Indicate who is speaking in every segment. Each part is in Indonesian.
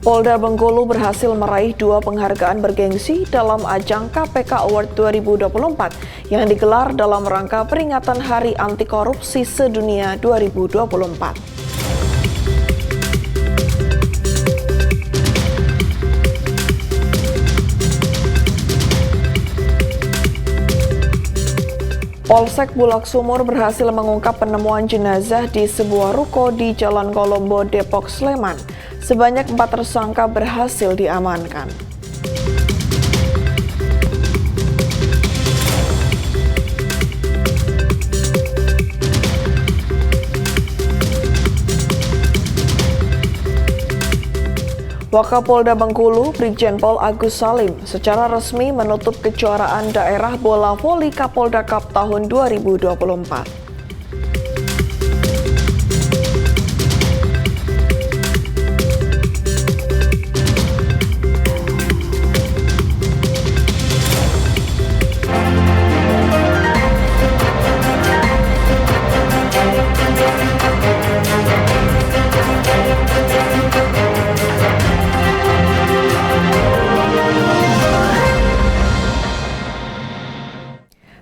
Speaker 1: Polda Bengkulu berhasil meraih 2 penghargaan bergengsi dalam ajang KPK Award 2024 yang digelar dalam rangka peringatan Hari Anti Korupsi Sedunia 2024. Polsek Bulak Sumur berhasil mengungkap penemuan jenazah di sebuah ruko di Jalan Kolombo, Depok, Sleman. Sebanyak 4 tersangka berhasil diamankan. Wakapolda Bengkulu, Brigjen Pol Agus Salim, secara resmi menutup kejuaraan daerah bola voli Kapolda Cup tahun 2024.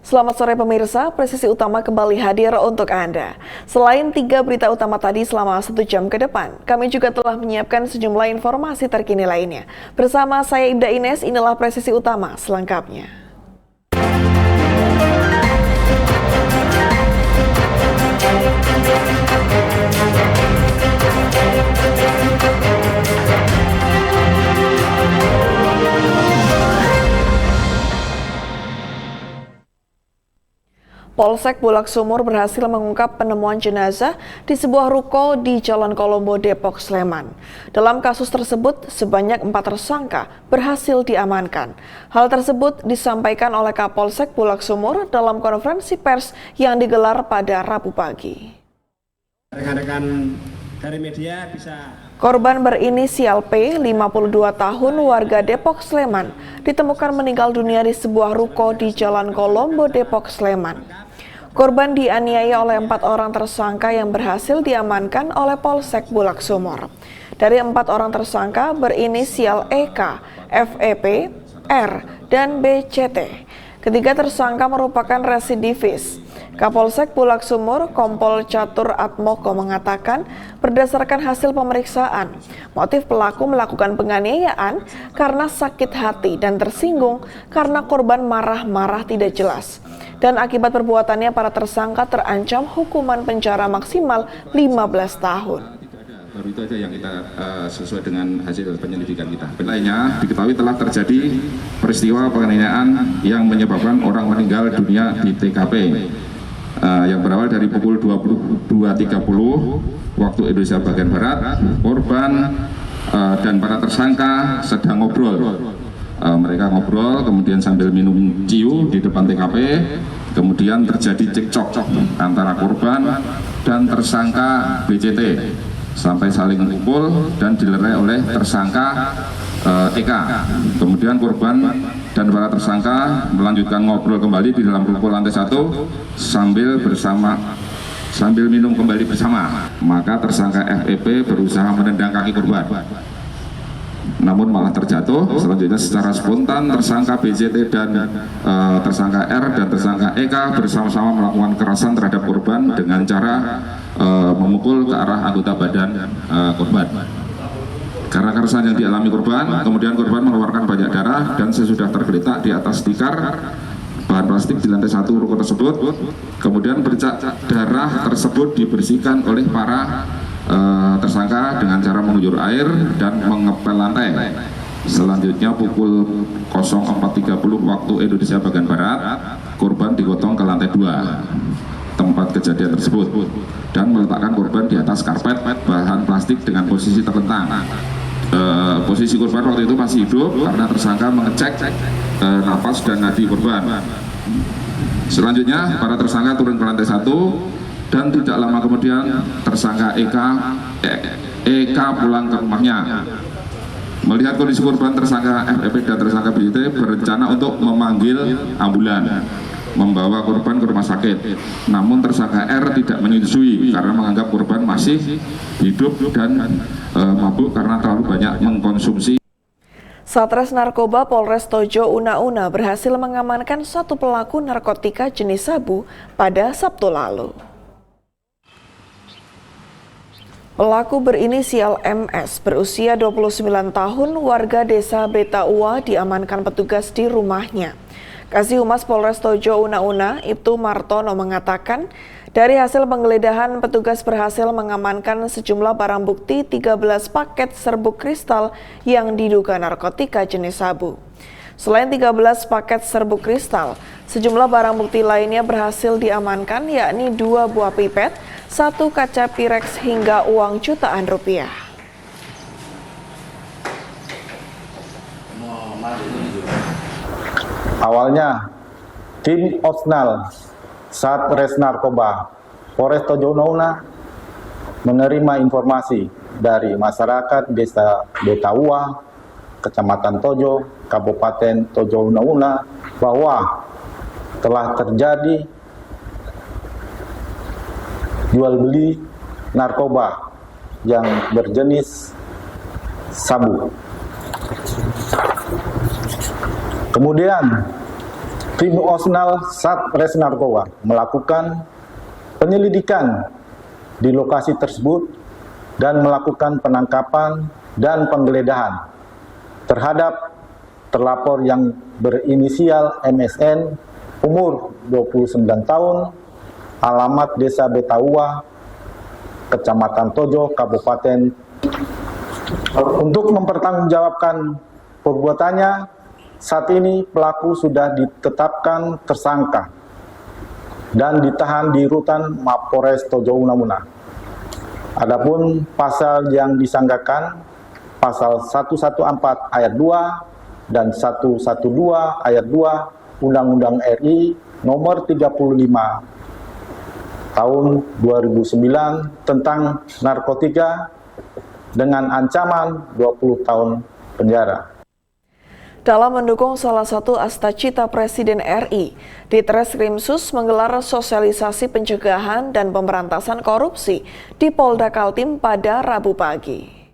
Speaker 1: Selamat sore pemirsa, Presisi Utama kembali hadir untuk Anda. Selain 3 berita utama tadi selama 1 jam ke depan, kami juga telah menyiapkan sejumlah informasi terkini lainnya. Bersama saya Ibda Ines, inilah Presisi Utama selengkapnya. Polsek Bulak Sumur berhasil mengungkap penemuan jenazah di sebuah ruko di Jalan Kolombo, Depok, Sleman. Dalam kasus tersebut, sebanyak 4 tersangka berhasil diamankan. Hal tersebut disampaikan oleh Kapolsek Bulak Sumur dalam konferensi pers yang digelar pada Rabu pagi.
Speaker 2: Rekan-rekan dari media bisa...
Speaker 1: Korban berinisial P, 52 tahun, warga Depok, Sleman, ditemukan meninggal dunia di sebuah ruko di Jalan Kolombo, Depok, Sleman. Korban dianiaya oleh 4 orang tersangka yang berhasil diamankan oleh Polsek Bulak Sumur. Dari 4 orang tersangka berinisial EK, FEP, R, dan BCT. Ketiga tersangka merupakan residivis. Kapolsek Bulak Sumur, Kompol Catur Atmoko mengatakan, berdasarkan hasil pemeriksaan, motif pelaku melakukan penganiayaan karena sakit hati dan tersinggung karena korban marah-marah tidak jelas. Dan akibat perbuatannya, para tersangka terancam hukuman penjara maksimal 15 tahun.
Speaker 3: Baru itu aja yang kita sesuai dengan hasil penyelidikan kita. Lainnya diketahui telah terjadi peristiwa penganiayaan yang menyebabkan orang meninggal dunia di TKP. Yang berawal dari pukul 22.30 waktu Indonesia bagian Barat. Korban dan para tersangka sedang ngobrol. Mereka ngobrol, kemudian sambil minum ciu di depan TKP, kemudian terjadi cekcok antara korban dan tersangka BCT sampai saling memukul dan dilerai oleh tersangka EK. Kemudian korban dan para tersangka melanjutkan ngobrol kembali di dalam ruko lantai 1 sambil minum kembali bersama. Maka tersangka FEP berusaha menendang kaki korban, namun malah terjatuh. Selanjutnya secara spontan tersangka BCT dan tersangka R dan tersangka EK bersama-sama melakukan kekerasan terhadap korban dengan cara memukul ke arah anggota badan korban. Karena kekerasan yang dialami korban, kemudian korban mengeluarkan banyak darah dan sesudah tergeletak di atas tikar bahan plastik di lantai 1 ruko tersebut. Kemudian bercak darah tersebut dibersihkan oleh para tersangka dengan cara mengguyur air dan mengepel lantai. Selanjutnya pukul 04.30 waktu Indonesia bagian Barat, korban digotong ke lantai 2 tempat kejadian tersebut dan meletakkan korban di atas karpet bahan plastik dengan posisi terlentang. Posisi korban waktu itu masih hidup karena tersangka mengecek napas dan nadi korban. Selanjutnya para tersangka turun ke lantai 1 dan tidak lama kemudian tersangka EK pulang ke rumahnya. Melihat kondisi korban, tersangka FEP dan tersangka BJT berencana untuk memanggil ambulan membawa korban ke rumah sakit. Namun tersangka R tidak menyetujui karena menganggap korban masih hidup dan mabuk karena terlalu banyak mengkonsumsi.
Speaker 1: Satres Narkoba Polres Tojo Una-Una berhasil mengamankan satu pelaku narkotika jenis sabu pada Sabtu lalu. Pelaku berinisial MS berusia 29 tahun warga desa Betaua diamankan petugas di rumahnya. Kasih Humas Polres Tojo Una-Una, Ibtu Martono mengatakan, dari hasil penggeledahan petugas berhasil mengamankan sejumlah barang bukti 13 paket serbuk kristal yang diduga narkotika jenis sabu. Selain 13 paket serbuk kristal, sejumlah barang bukti lainnya berhasil diamankan, yakni 2 buah pipet, 1 kaca Pirex hingga uang jutaan rupiah.
Speaker 4: Awalnya, tim Osnal Satres Narkoba Polres Tojo Una-Una menerima informasi dari masyarakat desa Betaua, Kecamatan Tojo, Kabupaten Tojo Una-Una bahwa telah terjadi jual beli narkoba yang berjenis sabu. Kemudian tim Osnal Satres Narkoba melakukan penyelidikan di lokasi tersebut dan melakukan penangkapan dan penggeledahan terhadap terlapor yang berinisial MSN, umur 29 tahun, alamat Desa Betaua, Kecamatan Tojo, Kabupaten. Untuk mempertanggungjawabkan perbuatannya, saat ini pelaku sudah ditetapkan tersangka dan ditahan di rutan Mapolres Tojo Una-Una. Adapun pasal yang disangkakan, pasal 114 ayat 2 dan 112 ayat 2 Undang-Undang RI nomor 35 tahun 2009 tentang narkotika dengan ancaman 20 tahun penjara.
Speaker 1: Dalam mendukung salah satu astacita Presiden RI, Ditreskrimsus menggelar sosialisasi pencegahan dan pemberantasan korupsi di Polda Kaltim pada Rabu pagi.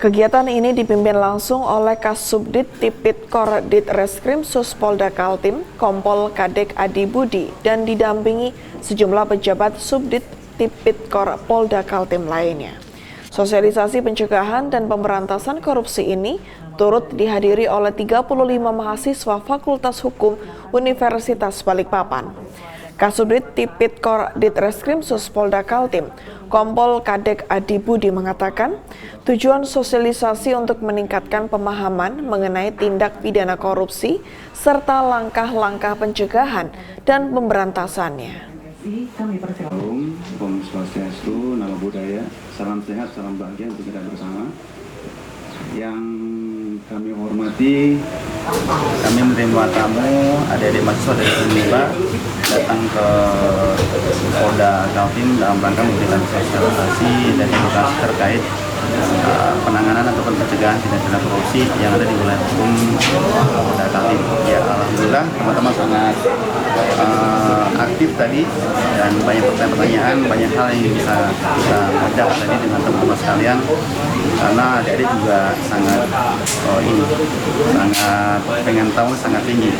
Speaker 1: Kegiatan ini dipimpin langsung oleh Kasubdit Tipidkor Ditreskrimsus Polda Kaltim, Kompol Kadek Adi Budi, dan didampingi sejumlah pejabat Subdit Tipidkor Polda Kaltim lainnya. Sosialisasi pencegahan dan pemberantasan korupsi ini turut dihadiri oleh 35 mahasiswa Fakultas Hukum Universitas Balikpapan. Kasubdit Tipidkor Ditreskrimsus Polda Kaltim, Kompol Kadek Adi Budi mengatakan, tujuan sosialisasi untuk meningkatkan pemahaman mengenai tindak pidana korupsi serta langkah-langkah pencegahan dan pemberantasannya.
Speaker 5: Om Swastiastu, Namo Buddhaya, salam sehat, salam bahagia untuk kita bersama. Yang kami hormati, kami menerima tamu adik-adik mahasiswa dari Unima datang ke Polda Kaltim dalam rangka memberikan sosialisasi dan edukasi terkait penanganan ataupun pencegahan tindak pidana korupsi yang ada di wilayah hukum Polda Kaltim. Ya, alhamdulillah teman-teman sangat aktif tadi dan banyak pertanyaan, banyak hal yang bisa kita bedah tadi dengan teman-teman sekalian, karena adik-adik juga sangat sangat pengen tahu, sangat tinggi,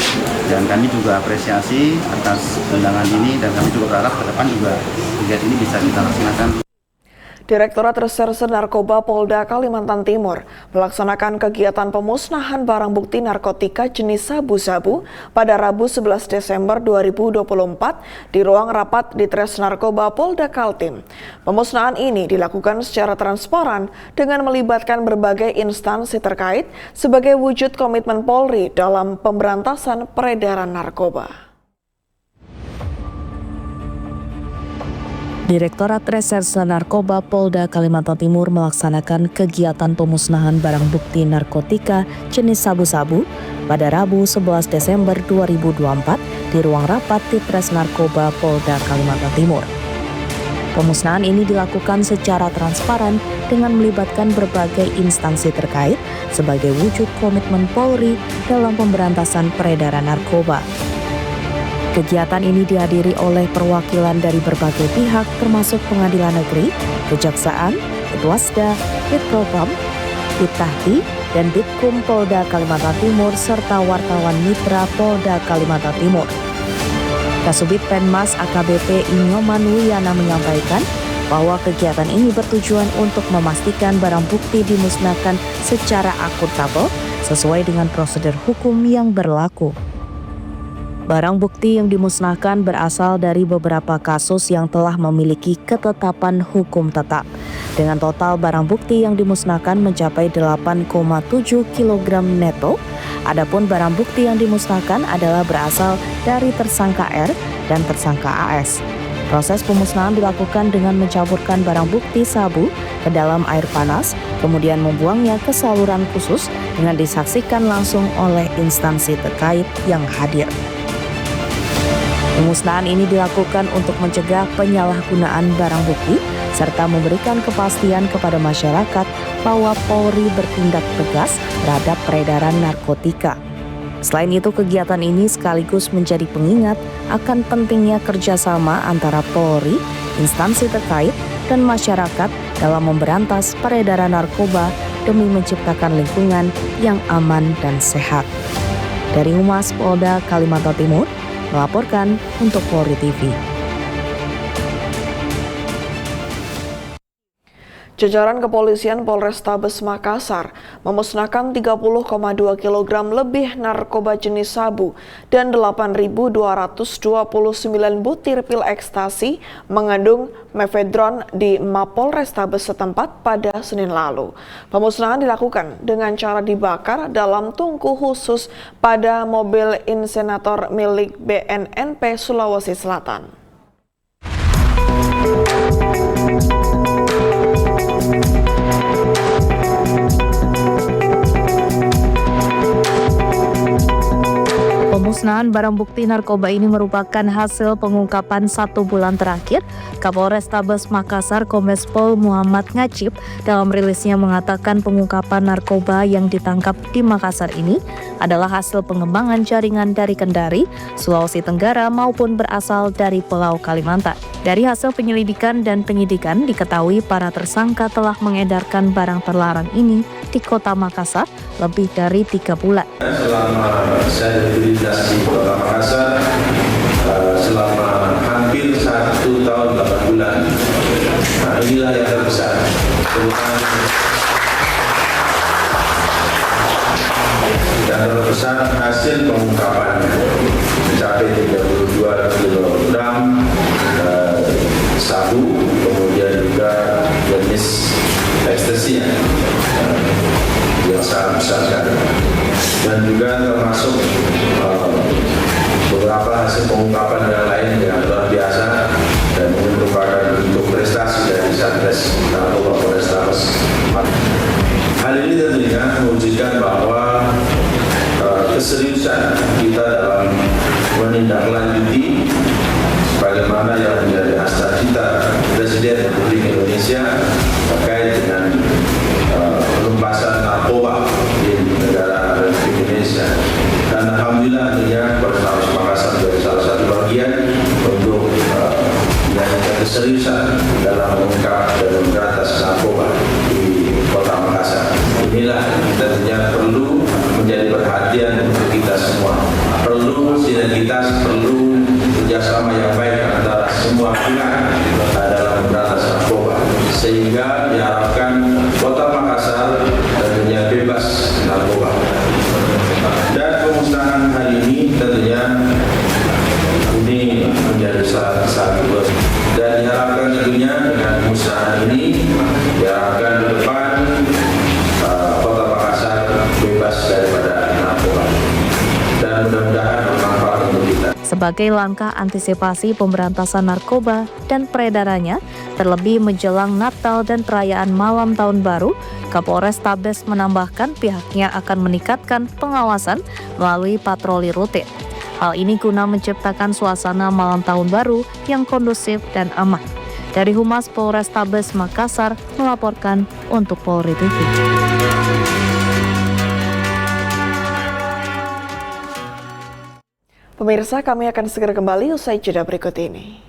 Speaker 5: dan kami juga apresiasi atas undangan ini, dan kami juga berharap ke depan juga kegiatan ini bisa kita laksanakan.
Speaker 1: Direktorat Reserse Narkoba Polda Kalimantan Timur melaksanakan kegiatan pemusnahan barang bukti narkotika jenis sabu-sabu pada Rabu 11 Desember 2024 di ruang rapat Ditres Narkoba Polda Kaltim. Pemusnahan ini dilakukan secara transparan dengan melibatkan berbagai instansi terkait sebagai wujud komitmen Polri dalam pemberantasan peredaran narkoba.
Speaker 6: Direktorat Reserse Narkoba Polda Kalimantan Timur melaksanakan kegiatan pemusnahan barang bukti narkotika jenis sabu-sabu pada Rabu 11 Desember 2024 di ruang rapat Ditres Narkoba Polda Kalimantan Timur. Pemusnahan ini dilakukan secara transparan dengan melibatkan berbagai instansi terkait sebagai wujud komitmen Polri dalam pemberantasan peredaran narkoba. Kegiatan ini dihadiri oleh perwakilan dari berbagai pihak termasuk Pengadilan Negeri, Kejaksaan, Ditwasda, Ditpropam, Ditahti, dan Ditkum Polda Kalimantan Timur serta wartawan mitra Polda Kalimantan Timur. Kasubit Penmas AKBP Inyoman Wiyana menyampaikan bahwa kegiatan ini bertujuan untuk memastikan barang bukti dimusnahkan secara akuntabel sesuai dengan prosedur hukum yang berlaku. Barang bukti yang dimusnahkan berasal dari beberapa kasus yang telah memiliki ketetapan hukum tetap. Dengan total barang bukti yang dimusnahkan mencapai 8,7 kg neto. Adapun barang bukti yang dimusnahkan adalah berasal dari tersangka R dan tersangka AS. Proses pemusnahan dilakukan dengan mencampurkan barang bukti sabu ke dalam air panas, kemudian membuangnya ke saluran khusus dengan disaksikan langsung oleh instansi terkait yang hadir. Pemusnahan ini dilakukan untuk mencegah penyalahgunaan barang bukti serta memberikan kepastian kepada masyarakat bahwa Polri bertindak tegas terhadap peredaran narkotika. Selain itu, kegiatan ini sekaligus menjadi pengingat akan pentingnya kerjasama antara Polri, instansi terkait, dan masyarakat dalam memberantas peredaran narkoba demi menciptakan lingkungan yang aman dan sehat. Dari Humas Polda Kalimantan Timur, melaporkan untuk Polri TV.
Speaker 1: Jajaran Kepolisian Polrestabes Makassar memusnahkan 30,2 kg lebih narkoba jenis sabu dan 8.229 butir pil ekstasi mengandung mefedron di Mapolrestabes setempat pada Senin lalu. Pemusnahan dilakukan dengan cara dibakar dalam tungku khusus pada mobil insenator milik BNNP Sulawesi Selatan.
Speaker 6: Pemusnahan barang bukti narkoba ini merupakan hasil pengungkapan 1 bulan terakhir. Kapolrestabes Makassar Kombes Pol Muhammad Ngacip dalam rilisnya mengatakan pengungkapan narkoba yang ditangkap di Makassar ini adalah hasil pengembangan jaringan dari Kendari, Sulawesi Tenggara maupun berasal dari Pulau Kalimantan. Dari hasil penyelidikan dan penyidikan diketahui para tersangka telah mengedarkan barang terlarang ini di Kota Makassar lebih dari 3 bulan.
Speaker 7: Selama saya beraktivitas di Kota Makassar selama hampir 1 tahun 8 bulan, inilah yang terbesar. Yang terbesar hasil pengungkapan mencapai 32 kg sabu, kemudian juga jenis ekstasi yang sangat besar sekali, dan juga termasuk beberapa hasil pengungkapan yang lain yang luar biasa, dan ini merupakan bentuk prestasi dari Satgas Narkoba Polrestabes. Hal ini tentunya mewujudkan bahwa keseriusan kita dalam menindaklanjuti bagaimana yang menjadi hasrat kita Presiden Republik Indonesia terkait dengan penumpasan narkoba di negara Republik Indonesia. Dan alhamdulillah tentunya Polrestabes Makassar menjadi salah satu bagian untuk menjadikan keseriusan dalam mengungkap dan memberantas narkoba di Kota Makassar. Inilah tentunya perlu menjadi perhatian untuk kita semua. Perlu sinergitas, perlu kerjasama yang baik antara semua pihak dalam memberantas narkoba, sehingga diharapkan Kota Makassar tentunya bebas narkoba. Dan pemusnahan hari ini tentunya ini menjadi salah satu, dan diharapkan tentunya dengan pemusnahan ini diharapkan ke depan Kota Makassar bebas daripada narkoba, dan mudah-mudahan bermanfaat untuk kita.
Speaker 6: sebagai langkah antisipasi pemberantasan narkoba dan peredarannya, terlebih menjelang Natal dan perayaan malam Tahun Baru. Kapolres Tabes menambahkan pihaknya akan meningkatkan pengawasan melalui patroli rutin. Hal ini guna menciptakan suasana malam Tahun Baru yang kondusif dan aman. Dari Humas Polres Tabes Makassar melaporkan untuk Polri TV.
Speaker 1: Pemirsa, kami akan segera kembali usai jeda berikut ini.